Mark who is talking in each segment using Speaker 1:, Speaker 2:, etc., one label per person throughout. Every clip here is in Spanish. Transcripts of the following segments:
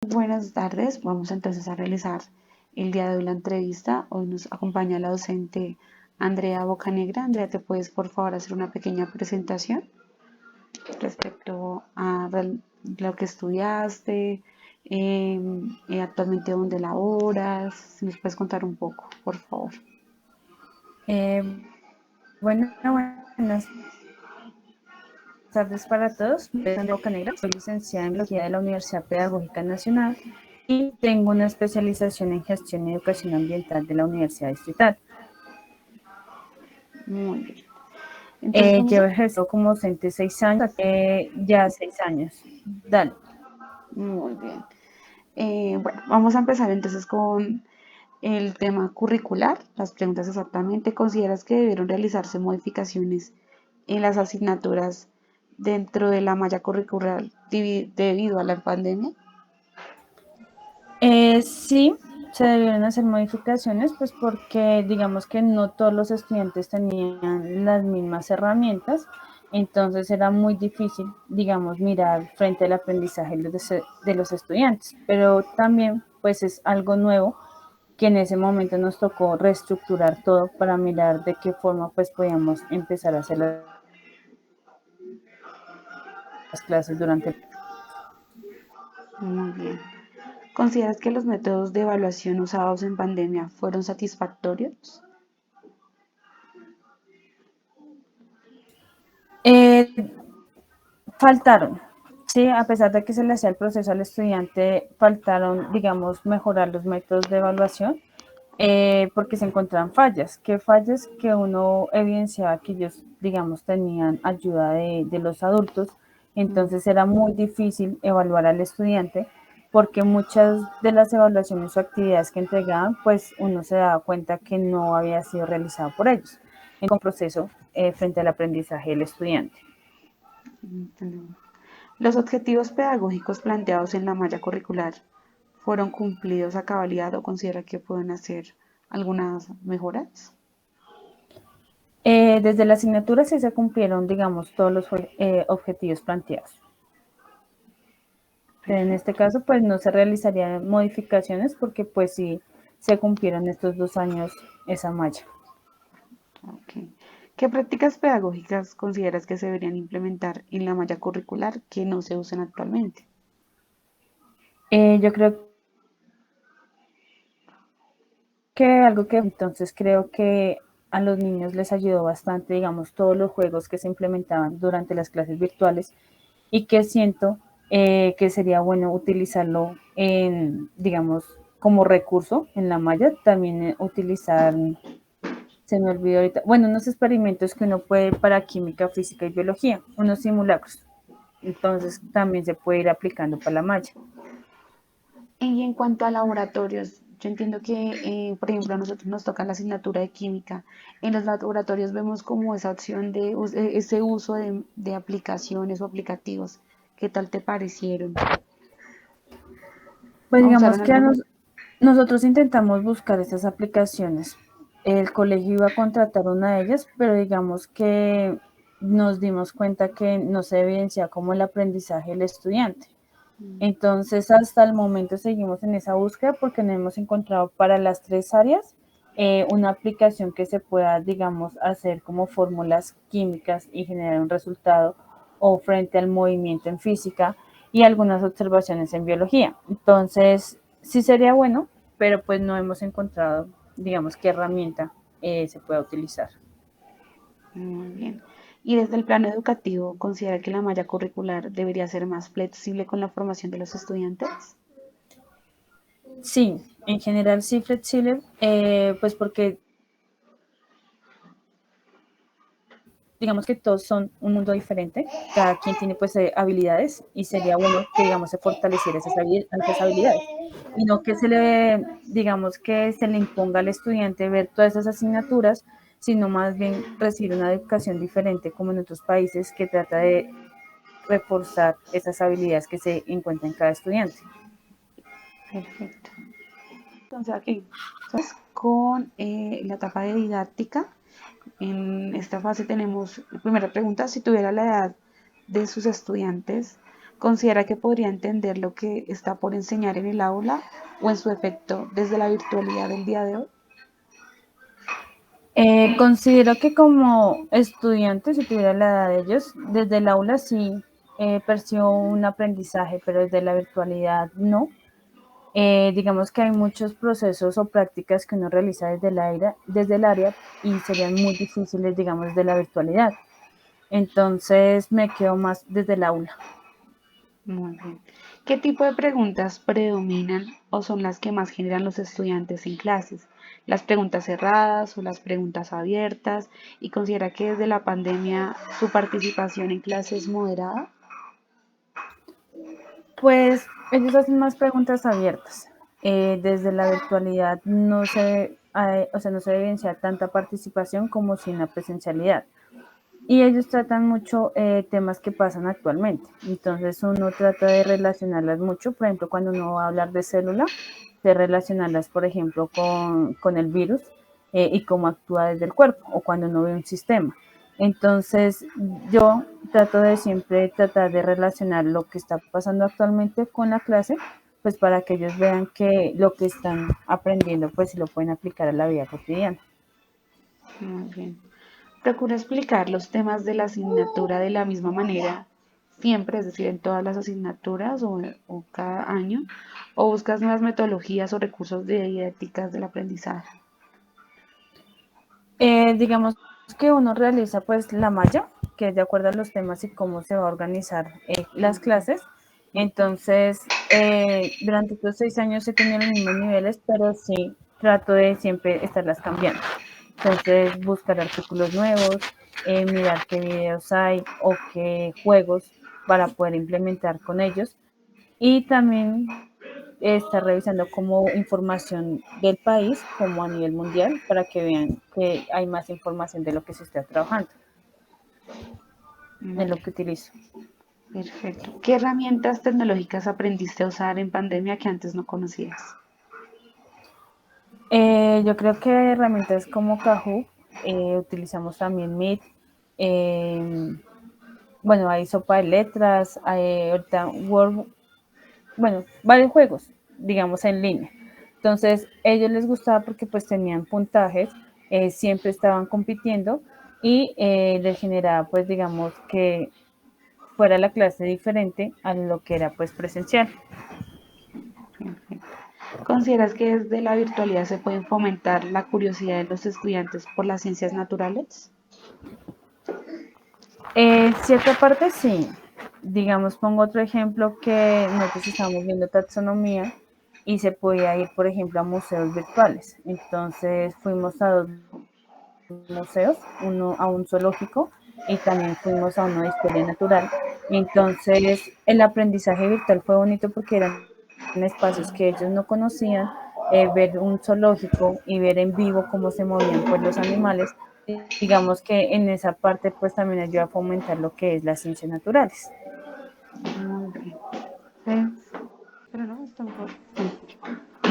Speaker 1: Buenas tardes, vamos entonces a realizar el día de hoy la entrevista. Hoy nos acompaña la docente Andrea Bocanegra. Andrea, ¿te puedes por favor hacer una pequeña presentación respecto a lo que estudiaste, actualmente dónde laboras? Si nos puedes contar un poco, por favor.
Speaker 2: Eh, bueno, buenas tardes para todos. Soy Sandra Bocanegra, soy licenciada en Biología de la Universidad Pedagógica Nacional y tengo una especialización en Gestión y Educación Ambiental de la Universidad Distrital.
Speaker 1: Muy bien. Entonces
Speaker 2: Llevo ejerciendo como docente 6 años, ya 6 años. Dale.
Speaker 1: muy bien. Bueno, vamos a empezar entonces con el tema curricular. Las preguntas exactamente. ¿Consideras que debieron realizarse modificaciones en las asignaturas dentro de la malla curricular debido a la pandemia?
Speaker 2: Sí, se debieron hacer modificaciones, pues porque digamos que no todos los estudiantes tenían las mismas herramientas, entonces era muy difícil, digamos, mirar frente al aprendizaje de los estudiantes, pero también pues es algo nuevo que en ese momento nos tocó reestructurar todo para mirar de qué forma pues podíamos empezar a hacer las clases durante.
Speaker 1: Muy bien. ¿Consideras que los métodos de evaluación usados en pandemia fueron satisfactorios?
Speaker 2: Eh, Faltaron, sí, a pesar de que se le hacía el proceso al estudiante, faltaron, digamos, mejorar los métodos de evaluación porque se encontraban fallas. ¿Qué fallas? Que uno evidenciaba que ellos, digamos, tenían ayuda de los adultos,
Speaker 1: Mm,
Speaker 2: entonces era muy difícil evaluar al estudiante porque muchas de las evaluaciones o actividades que entregaban, pues uno se daba cuenta que no había sido realizado por ellos en un proceso frente al aprendizaje del estudiante.
Speaker 1: entendemos. ¿Los objetivos pedagógicos planteados en la malla curricular fueron cumplidos a cabalidad o considera que pueden hacer algunas mejoras?
Speaker 2: Desde la asignatura sí se cumplieron, digamos, todos los objetivos planteados. En este
Speaker 1: Perfecto.
Speaker 2: caso, pues no se realizarían modificaciones porque pues sí se cumplieron estos 2 años esa malla.
Speaker 1: Ok. ¿Qué prácticas pedagógicas consideras que se deberían implementar en la malla curricular que no se usan actualmente?
Speaker 2: Yo creo que algo que entonces creo que a los niños les ayudó bastante, digamos, todos los juegos que se implementaban durante las clases virtuales y que siento que sería bueno utilizarlo en, digamos, como recurso en la malla, también utilizar, se me olvidó ahorita, bueno, unos experimentos que uno puede para química, física y biología, unos simulacros. Entonces también se puede ir aplicando para la malla.
Speaker 1: Y en cuanto a laboratorios, yo entiendo que, por ejemplo, a nosotros nos toca la asignatura de química. En los laboratorios vemos como esa opción de ese uso de aplicaciones o aplicativos. ¿Qué tal te parecieron?
Speaker 2: Pues digamos
Speaker 1: ¿Usaron
Speaker 2: que
Speaker 1: alguno?
Speaker 2: nosotros intentamos buscar estas aplicaciones. El colegio iba a contratar una de ellas, pero digamos que nos dimos cuenta que no se evidencia como el aprendizaje del estudiante. Entonces, hasta el momento seguimos en esa búsqueda porque no hemos encontrado para las tres áreas una aplicación que se pueda, digamos, hacer como fórmulas químicas y generar un resultado o frente al movimiento en física y algunas observaciones en biología. Entonces, sí sería bueno, pero pues no hemos encontrado, digamos, qué herramienta se pueda utilizar.
Speaker 1: Muy bien. Y desde el plano educativo, ¿considera que la malla curricular debería ser más flexible con la formación de los estudiantes?
Speaker 2: Sí, en general sí flexible, pues porque digamos que todos son un mundo diferente, cada quien tiene pues habilidades y sería bueno que digamos se fortaleciera esas habilidades y no que se le, digamos que se le imponga al estudiante ver todas esas asignaturas, sino más bien recibir una educación diferente como en otros países que trata de reforzar esas habilidades que se encuentran en cada estudiante.
Speaker 1: Perfecto. Entonces, aquí, entonces, con la etapa de didáctica, en esta fase tenemos, primera pregunta, si tuviera la edad de sus estudiantes, ¿Considera que podría entender lo que está por enseñar en el aula o en su efecto desde la virtualidad del día de hoy?
Speaker 2: Considero que como estudiante, si tuviera la edad de ellos, desde el aula sí percibo un aprendizaje, pero desde la virtualidad no. Digamos que hay muchos procesos o prácticas que uno realiza desde el área y serían muy difíciles, digamos, desde la virtualidad. Entonces me quedo más desde el aula.
Speaker 1: Muy bien. ¿Qué tipo de preguntas predominan o son las que más generan los estudiantes en clases? ¿Las preguntas cerradas o las preguntas abiertas? ¿Y considera que desde la pandemia su participación en clases es moderada?
Speaker 2: Pues ellos hacen más preguntas abiertas. Desde la virtualidad no se, o sea, no se evidencia tanta participación como si en la presencialidad. Y ellos tratan mucho temas que pasan actualmente. Entonces uno trata de relacionarlas mucho. Por ejemplo, cuando uno va a hablar de célula, de relacionarlas, por ejemplo, con el virus y cómo actúa desde el cuerpo o cuando uno ve un sistema. Entonces yo trato de siempre tratar de relacionar lo que está pasando actualmente con la clase, pues para que ellos vean que lo que están aprendiendo, pues si lo pueden aplicar a la vida cotidiana.
Speaker 1: Muy bien. Procura explicar los temas de la asignatura de la misma manera siempre, es decir, en todas las asignaturas o cada año, o buscas nuevas metodologías o recursos de didácticas del aprendizaje.
Speaker 2: Digamos que uno realiza pues la malla, que es de acuerdo a los temas y cómo se va a organizar las clases. Entonces, durante estos 6 años he tenido los mismos niveles, pero sí trato de siempre estarlas cambiando. Entonces, buscar artículos nuevos, mirar qué videos hay o qué juegos para poder implementar con ellos. Y también está revisando como información del país como a nivel mundial para que vean que hay más información de lo que se está trabajando, de lo
Speaker 1: Vale,
Speaker 2: que utilizo.
Speaker 1: perfecto. ¿Qué herramientas tecnológicas aprendiste a usar en pandemia que antes no conocías?
Speaker 2: Yo creo que herramientas como Kahoot, utilizamos también Meet, eh, bueno, hay sopa de letras, hay ahorita Word, bueno, varios juegos, digamos, en línea. Entonces, a ellos les gustaba porque pues tenían puntajes, siempre estaban compitiendo y les generaba pues digamos que fuera la clase diferente a lo que era pues presencial.
Speaker 1: Perfecto. ¿Consideras que desde la virtualidad se puede fomentar la curiosidad de los estudiantes por las ciencias naturales?
Speaker 2: Cierta parte sí. Digamos, pongo otro ejemplo que nosotros estamos viendo taxonomía y se podía ir, por ejemplo, a museos virtuales. Entonces fuimos a dos museos, uno a un zoológico y también fuimos a uno de historia natural. Entonces el aprendizaje virtual fue bonito porque eran espacios que ellos no conocían, ver un zoológico y ver en vivo cómo se movían pues los animales. Digamos que en esa parte pues también ayuda a fomentar lo que es las ciencias naturales.
Speaker 1: Muy bien. Pero no, está mejor.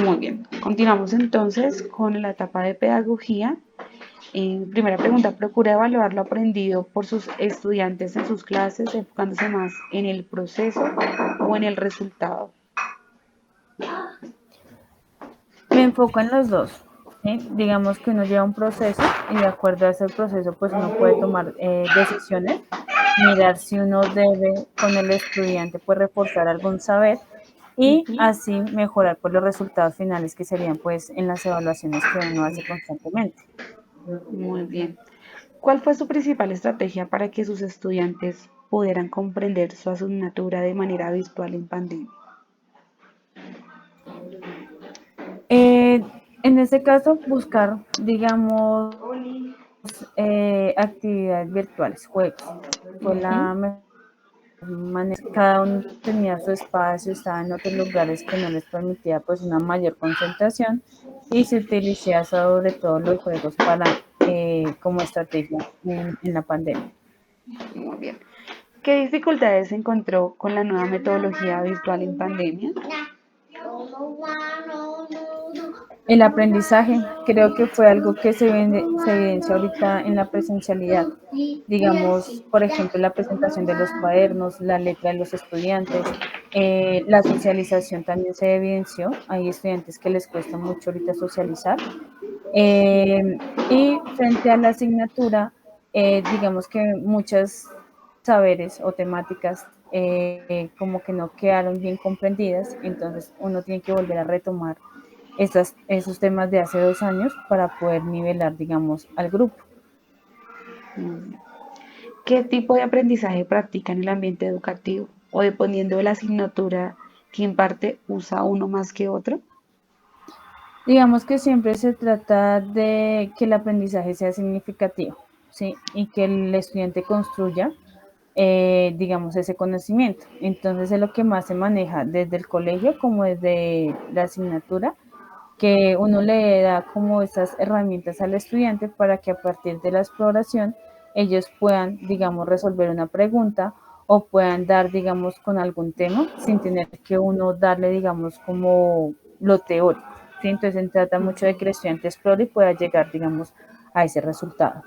Speaker 1: Muy bien. Continuamos entonces con la etapa de pedagogía. Primera pregunta, procura evaluar lo aprendido por sus estudiantes en sus clases, enfocándose más en el proceso o en el resultado.
Speaker 2: Me enfoco en los dos. ¿Sí? Digamos que uno lleva un proceso y de acuerdo a ese proceso pues uno puede tomar decisiones, mirar si uno debe con el estudiante pues reforzar algún saber y
Speaker 1: Ujú.
Speaker 2: así mejorar pues los resultados finales que serían pues en las evaluaciones que uno hace constantemente.
Speaker 1: Muy bien. ¿Cuál fue su principal estrategia para que sus estudiantes pudieran comprender su asignatura de manera virtual en pandemia?
Speaker 2: Eh, en este caso buscar digamos actividades virtuales, juegos. Fue
Speaker 1: Ujú.
Speaker 2: la mejor manera. Cada uno tenía su espacio, estaba en otros lugares que no les permitía pues una mayor concentración y se utilizaba sobre todo los juegos para como estrategia en la pandemia.
Speaker 1: Muy bien. ¿Qué dificultades encontró con la nueva metodología virtual en pandemia?
Speaker 2: El aprendizaje creo que fue algo que se evidencia ahorita en la presencialidad. Digamos, por ejemplo, la presentación de los cuadernos, la letra de los estudiantes, la socialización también se evidenció. Hay estudiantes que les cuesta mucho ahorita socializar. Y frente a la asignatura, digamos que muchos saberes o temáticas como que no quedaron bien comprendidas, entonces uno tiene que volver a retomar esos temas de hace 2 años para poder nivelar, digamos, al grupo.
Speaker 1: ¿Qué tipo de aprendizaje practica en el ambiente educativo? O dependiendo de la asignatura que imparte, usa uno más que otro.
Speaker 2: Digamos que siempre se trata de que el aprendizaje sea significativo, ¿sí? Y que el estudiante construya, digamos, ese conocimiento. Entonces es lo que más se maneja desde el colegio como desde la asignatura, que uno le da como esas herramientas al estudiante para que a partir de la exploración ellos puedan, digamos, resolver una pregunta o puedan dar, digamos, con algún tema sin tener que uno darle, digamos, como lo teórico. ¿Sí? Entonces se trata mucho de que el estudiante explore y pueda llegar, digamos, a ese resultado.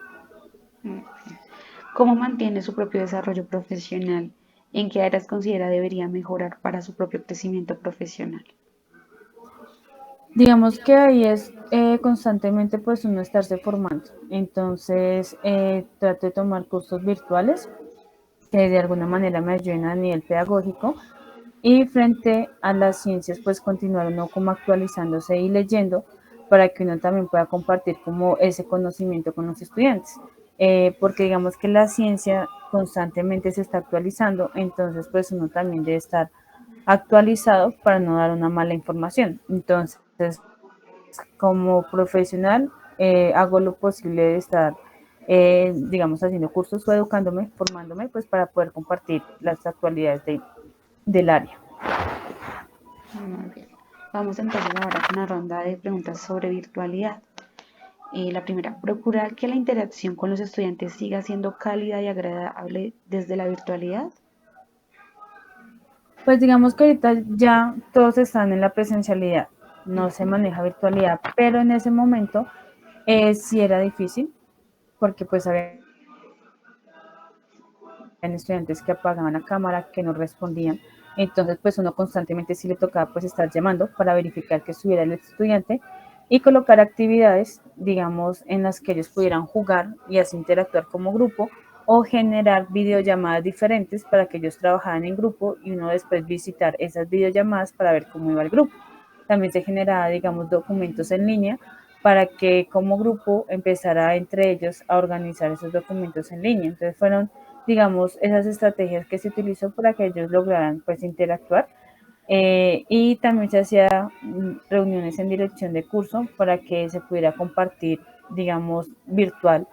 Speaker 1: ¿Cómo mantiene su propio desarrollo profesional? ¿En qué áreas considera debería mejorar para su propio crecimiento profesional?
Speaker 2: Digamos que ahí es constantemente pues uno estarse formando. Entonces trato de tomar cursos virtuales que de alguna manera me ayuden a nivel pedagógico y frente a las ciencias pues continuar uno como actualizándose y leyendo para que uno también pueda compartir como ese conocimiento con los estudiantes. Porque digamos que la ciencia constantemente se está actualizando, entonces pues uno también debe estar actualizado para no dar una mala información. Entonces, como profesional, hago lo posible de estar, digamos, haciendo cursos o educándome, formándome, pues para poder compartir las actualidades del área.
Speaker 1: Muy bien. Vamos entonces ahora con una ronda de preguntas sobre virtualidad. La primera, procurar que la interacción con los estudiantes siga siendo cálida y agradable desde la virtualidad.
Speaker 2: Pues digamos que ahorita ya todos están en la presencialidad, no se maneja virtualidad, pero en ese momento sí era difícil porque pues había estudiantes que apagaban la cámara, que no respondían. Entonces, pues uno constantemente sí le tocaba pues estar llamando para verificar que estuviera el estudiante y colocar actividades, digamos, en las que ellos pudieran jugar y así interactuar como grupo o generar videollamadas diferentes para que ellos trabajaran en grupo y uno después visitar esas videollamadas para ver cómo iba el grupo. También se generaba, digamos, documentos en línea para que como grupo empezara entre ellos a organizar esos documentos en línea. Entonces fueron, digamos, esas estrategias que se utilizó para que ellos lograran pues interactuar. Y también se hacía reuniones en dirección de curso para que se pudiera compartir, digamos, virtual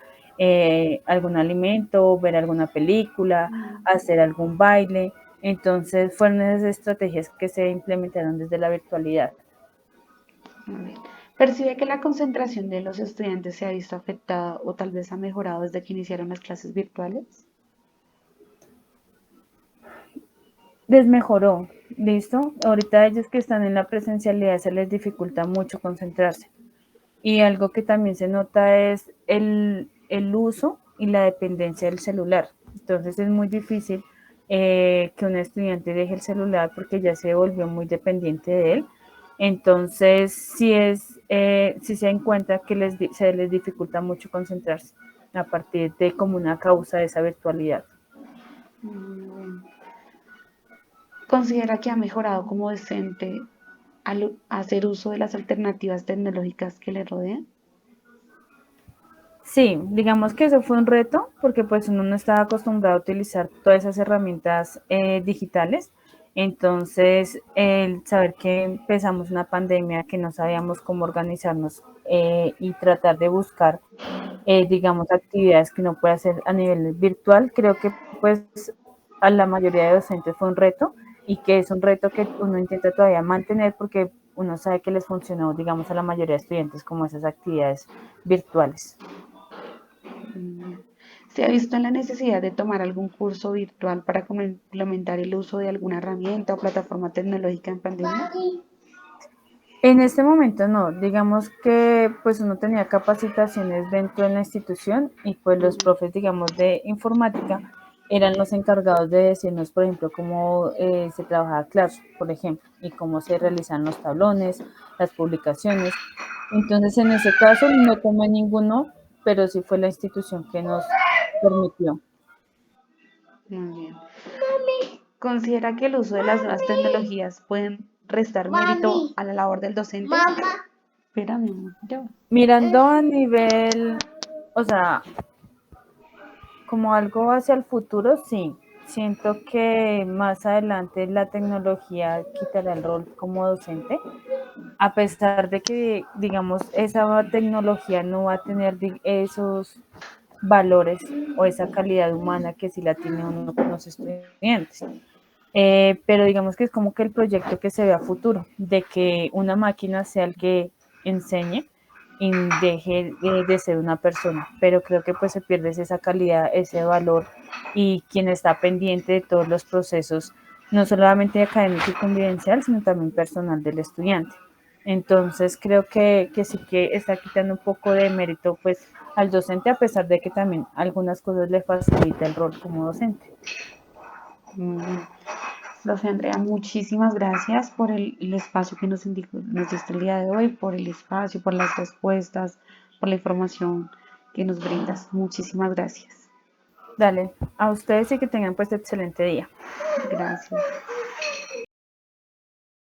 Speaker 2: algún alimento, ver alguna película, hacer algún baile. Entonces fueron esas estrategias que se implementaron desde la virtualidad.
Speaker 1: Muy bien. ¿Percibe que la concentración de los estudiantes se ha visto afectada o tal vez ha mejorado desde que iniciaron las clases virtuales?
Speaker 2: Desmejoró, ¿listo? Ahorita ellos que están en la presencialidad se les dificulta mucho concentrarse. Y algo que también se nota es el uso y la dependencia del celular. Entonces es muy difícil que un estudiante deje el celular porque ya se volvió muy dependiente de él. Entonces sí se dan cuenta que se les dificulta mucho concentrarse a partir de como una causa de esa virtualidad.
Speaker 1: ¿Considera que ha mejorado como docente al hacer uso de las alternativas tecnológicas que le rodean?
Speaker 2: Sí, digamos que eso fue un reto porque pues uno no estaba acostumbrado a utilizar todas esas herramientas digitales. Entonces, el saber que empezamos una pandemia, que no sabíamos cómo organizarnos y tratar de buscar, digamos, actividades que uno puede hacer a nivel virtual, creo que pues a la mayoría de docentes fue un reto y que es un reto que uno intenta todavía mantener porque uno sabe que les funcionó, digamos, a la mayoría de estudiantes como esas actividades virtuales.
Speaker 1: ¿Se ha visto en la necesidad de tomar algún curso virtual para complementar el uso de alguna herramienta o plataforma tecnológica en pandemia?
Speaker 2: En este momento no, digamos que pues uno tenía capacitaciones dentro de la institución y pues los
Speaker 1: Ujú.
Speaker 2: profes, digamos, de informática eran los encargados de decirnos, por ejemplo, cómo se trabajaba Classroom, por ejemplo, y cómo se realizan los tablones, las publicaciones. Entonces, en ese caso no tomé ninguno, pero sí fue la institución que nos permitió.
Speaker 1: Muy bien. ¿Considera que el uso de las nuevas tecnologías pueden restar mérito a la labor del docente? Espérame, amor, ya va.
Speaker 2: Mirando a nivel, o sea, como algo hacia el futuro, sí. Siento que más adelante la tecnología quitará el rol como docente, a pesar de que, digamos, esa tecnología no va a tener esos valores o esa calidad humana que sí la tiene uno con los estudiantes. Pero digamos que es como que el proyecto que se ve a futuro, de que una máquina sea el que enseñe y deje de ser una persona, pero creo que pues se pierde esa calidad, ese valor y quien está pendiente de todos los procesos, no solamente académico y convivencial, sino también personal del estudiante. Entonces creo que sí que está quitando un poco de mérito pues al docente, a pesar de que también algunas cosas le facilita el rol como docente.
Speaker 1: Muy bien. Profe Andrea, muchísimas gracias por el espacio que nos diste el día de hoy, por el espacio, por las respuestas, por la información que nos brindas. Muchísimas gracias.
Speaker 2: Dale, a ustedes y que tengan pues excelente día.
Speaker 1: Gracias.